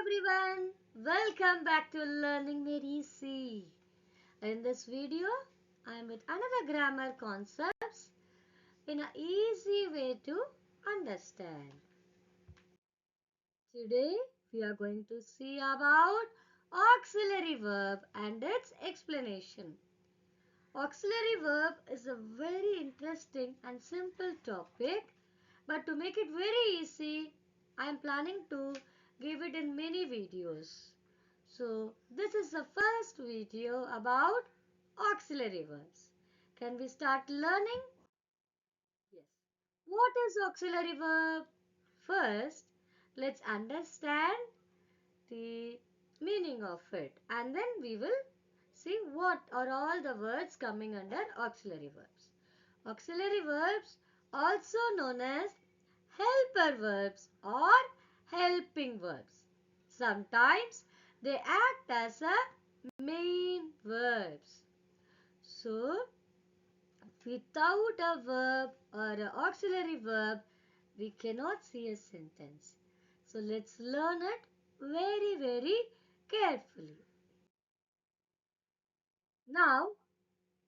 everyone, welcome back to Learning Made Easy. In this video, I am with another grammar concepts in an easy way to understand. Today, we are going to see about auxiliary verb and its explanation. Auxiliary verb is a very interesting and simple topic, but to make it very easy, I am planning to give it in many videos. So, this is the first video about auxiliary verbs. Can we start learning? Yes. What is auxiliary verb? First, let's understand the meaning of it and then we will see what are all the words coming under auxiliary verbs. Auxiliary verbs, also known as helper verbs or helping verbs. Sometimes they act as a main verbs. So, without a verb or an auxiliary verb, we cannot see a sentence. So, let's learn it very carefully. Now,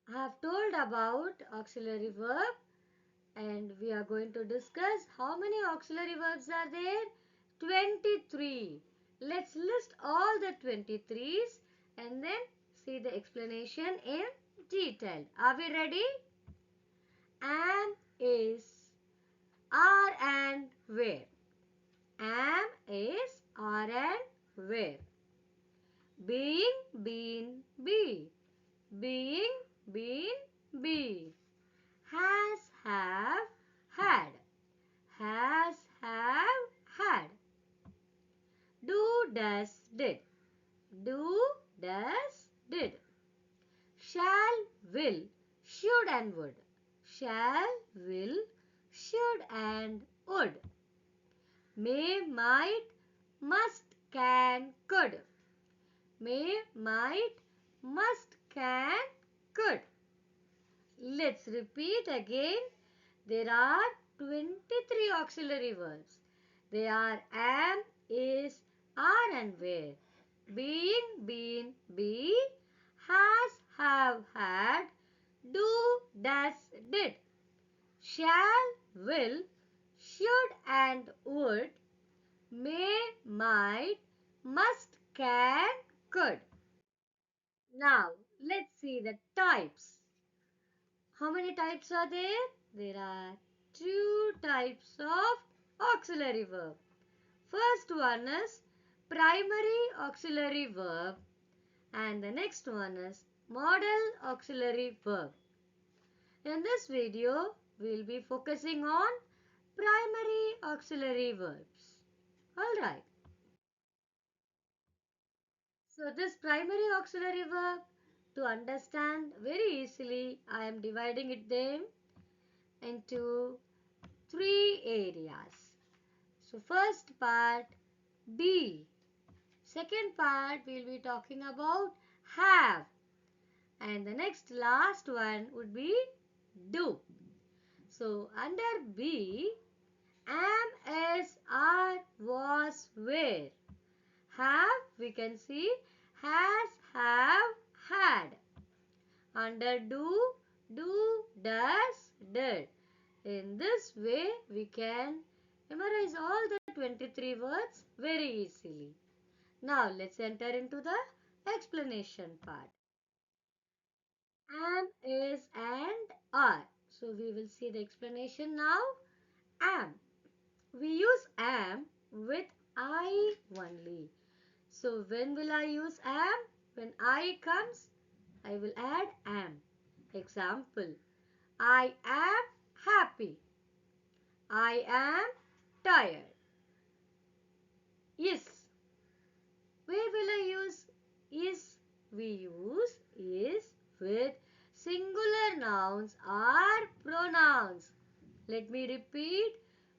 I have told about auxiliary verb and we are going to discuss how many auxiliary verbs are there? 23. Let's list all the 23s and then see the explanation in detail. Are we ready? Am, is, are and where. Am, is, are and where. Being, been, be. Being, been, be. Has, have, had. Has, have, had. Do, does, did. Do, does, did. Shall, will, should and would. Shall, will, should and would. May, might, must, can, could. May, might, must, can, could. Let's repeat again. There are 23 auxiliary verbs. They are am, is, are and where. Being, been, be. Has, have, had. Do, does, did. Shall, will, should and would. May, might, must, can, could. Now, let's see the types. How many types are there? There are two types of auxiliary verb. First one is primary auxiliary verb and the next one is modal auxiliary verb. In this video, we will be focusing on primary auxiliary verbs. Alright. So this primary auxiliary verb, to understand very easily, I am dividing it them into three areas. So first part, be. Second part, we will be talking about have. And the next last one would be do. So under be, am, is, are, was, were. Have, we can see has, have, had. Under do, does, did. In this way, we can memorize all the 23 words very easily. Now, let's enter into the explanation part. Am, is and are. So, we will see the explanation now. Am. We use am with I only. So, when will I use am? When I comes, I will add am. Example, I am happy. I am tired. Is. Where will I use is? We use is with singular nouns or pronouns. Let me repeat.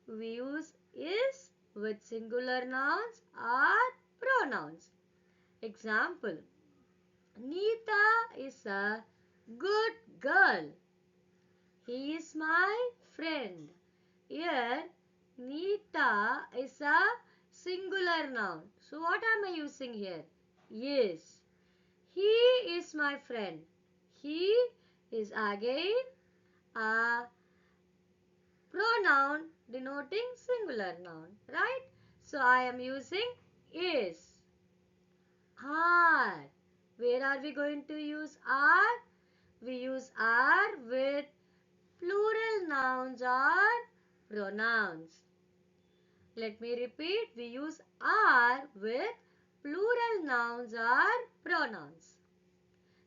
We use is with singular nouns or pronouns. Example, Neeta is a good girl. He is my friend. Here, Neeta is a singular noun. So what am I using here? Is. He is my friend. He is again a pronoun denoting singular noun, right? So I am using is. Are. Where are we going to use are? We use are with plural nouns or pronouns. Let me repeat. We use are with plural nouns or pronouns.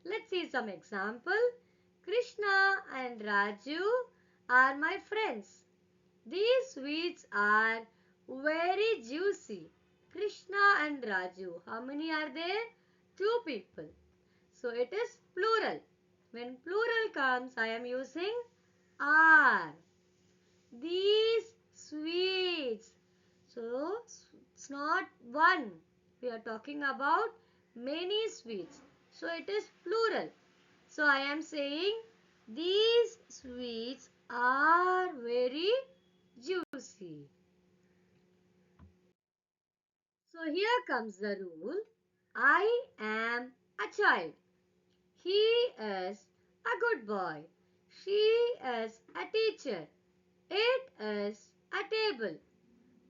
Let's see some example. Krishna and Raju are my friends. These sweets are very juicy. Krishna and Raju. How many are there? Two people. So it is plural. When plural comes, I am using are. These sweets. So it's not one. We are talking about many sweets. So it is plural. So I am saying these sweets are very juicy. So here comes the rule. I am a child. He is a good boy. She is a teacher. It is a table.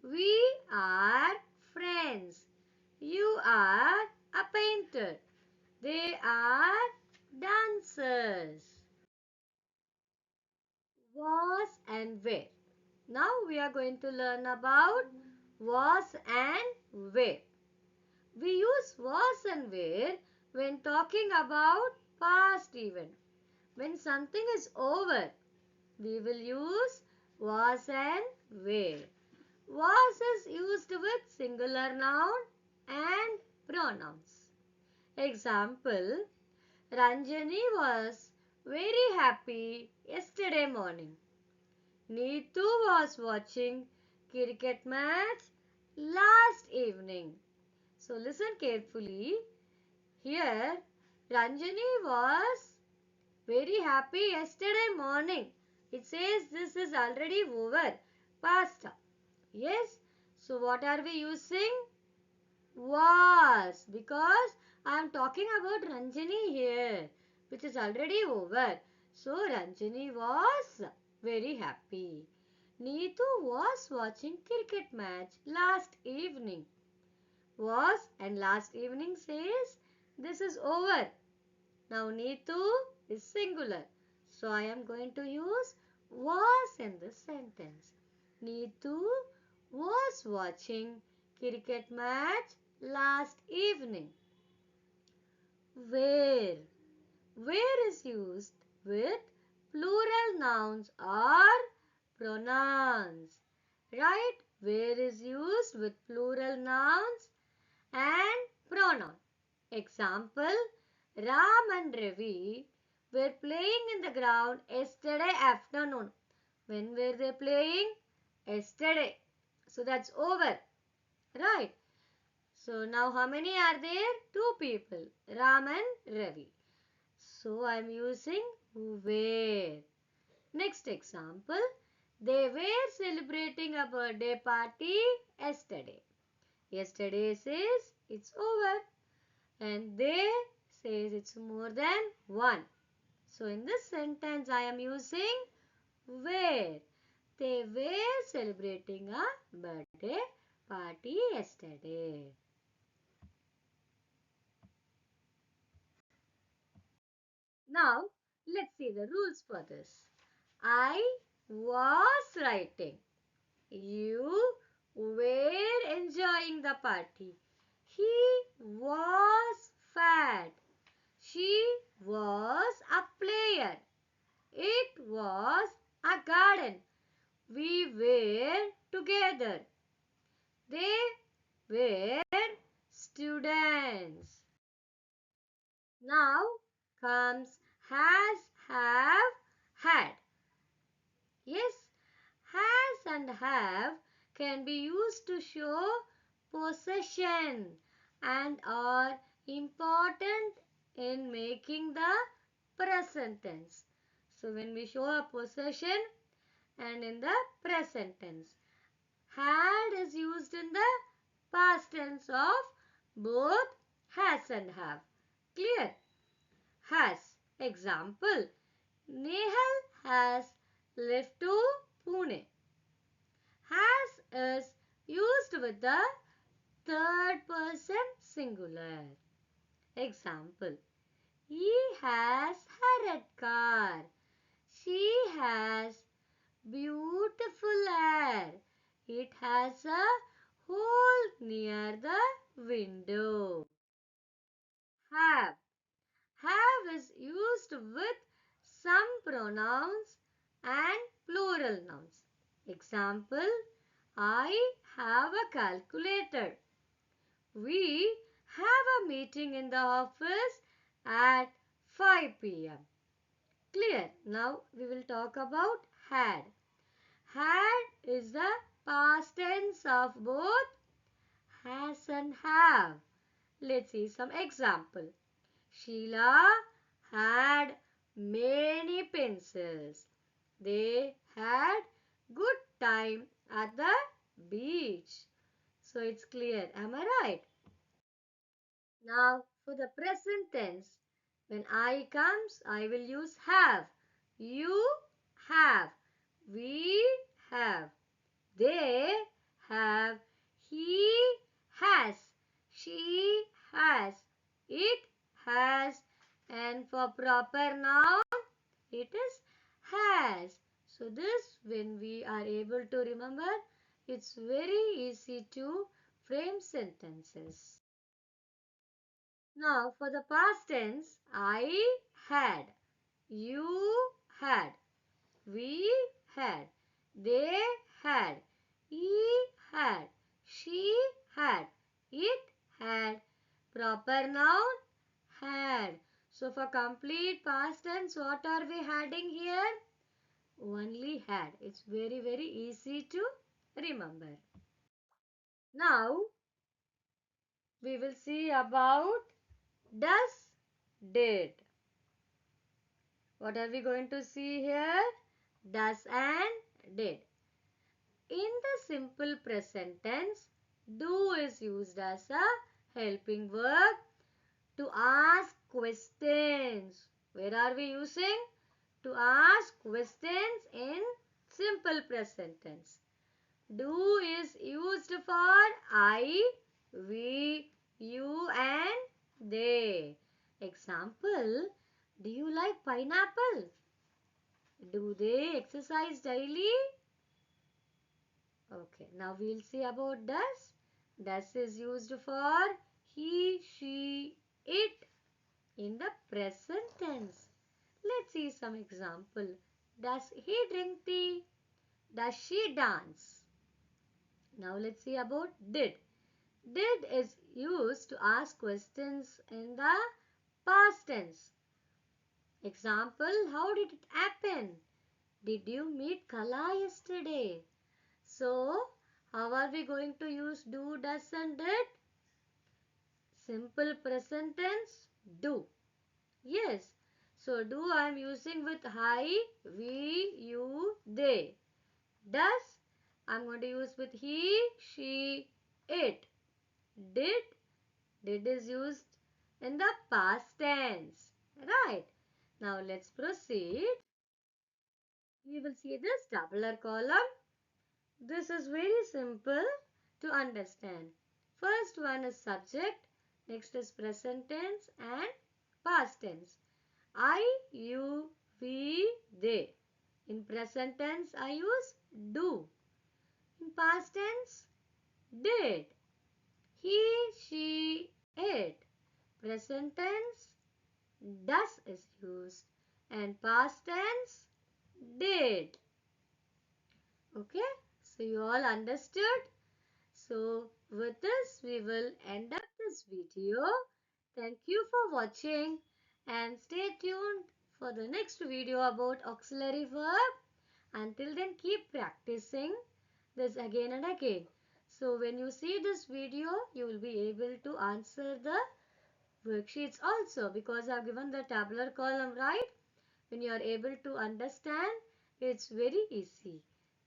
We are friends. You are a painter. They are dancers. Was and where. Now we are going to learn about was and where. We use was and where when talking about past event. When something is over, we will use was and where. Was is used with singular noun and pronouns. Example, Ranjani was very happy yesterday morning. Neetu was watching cricket match last evening. So listen carefully. Here, Ranjani was very happy yesterday morning. It says this is already over. Past. Yes. So what are we using? Was. Because I am talking about Ranjani here, which is already over. So Ranjani was very happy. Neetu was watching cricket match last evening. Was and last evening says this is over. Now Neetu is singular. So I am going to use was in this sentence. Neetu was watching cricket match last evening. Where. Where is used with plural nouns or pronouns. Right? Where is used with plural nouns and pronoun. Example, Ram and Ravi were playing in the ground yesterday afternoon. When were they playing? Yesterday. So that's over. Right. So now how many are there? Two people. Ram and Ravi. So I'm using were. Next example. They were celebrating a birthday party yesterday. Yesterday says it's over. And they says it's more than one. So in this sentence I am using were. They were celebrating a birthday party yesterday. Now let's see the rules for this. I was writing. You were enjoying the party. He was fat. She was a player. It was a garden. We were together. They were students. Now comes has, have, had. Yes, has and have can be used to show possession and are important in making the present tense. So when we show a possession and in the present tense, had is used in the past tense of both has and have. Clear? Has. Example. Nehal has left to Pune. Has is used with the third person singular. Example. He has a red car. She has beautiful hair. It has a hole near the window. Have. Have is used with some pronouns and plural nouns. Example, I have a calculator. We have a meeting in the office at 5 p.m. Clear? Now we will talk about had. Had is the past tense of both has and have. Let's see some example. Sheila had many pencils. They had good time at the beach. So it's clear. Am I right? Now for the present tense, when I comes, I will use have. You have. We have. They have. He has. She has. It has. And for proper noun, it is has. So this, when we are able to remember, it's very easy to frame sentences. Now for the past tense, I had, you had, we had, they had, he had, she had, it had. Proper noun had. So for complete past tense, what are we adding here? Only had. It's very easy to remember. Now we will see about does, did. What are we going to see here? Does and did. In the simple present tense, do is used as a helping verb to ask questions. Where are we using? To ask questions in simple present tense. Do is used for I, we, you and they. Example, do you like pineapple? Do they exercise daily? Okay, now we'll see about does. Does is used for he, she, it in the present tense. Let's see some example. Does he drink tea? Does she dance? Now let's see about did. Did is used to ask questions in the past tense. Example, how did it happen? Did you meet Kala yesterday? So, how are we going to use do, does and did? Simple present tense, do. Yes. So, do I am using with I, we, you, they. Does I am going to use with he, she, it. Did is used in the past tense. Right. Now, let's proceed. We will see this tabular column. This is very simple to understand. First one is subject, next is present tense and past tense. I, you, we, they. In present tense, I use do. In past tense, did. He, she, it. Present tense, does is used. And past tense, did. Okay, so you all understood? So with this, we will end up this video. Thank you for watching and stay tuned for the next video about auxiliary verb. Until then, keep practicing this again and again. So when you see this video, you will be able to answer the worksheets also because I have given the tabular column, right? When you are able to understand, it's very easy.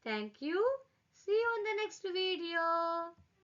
Thank you. See you on the next video.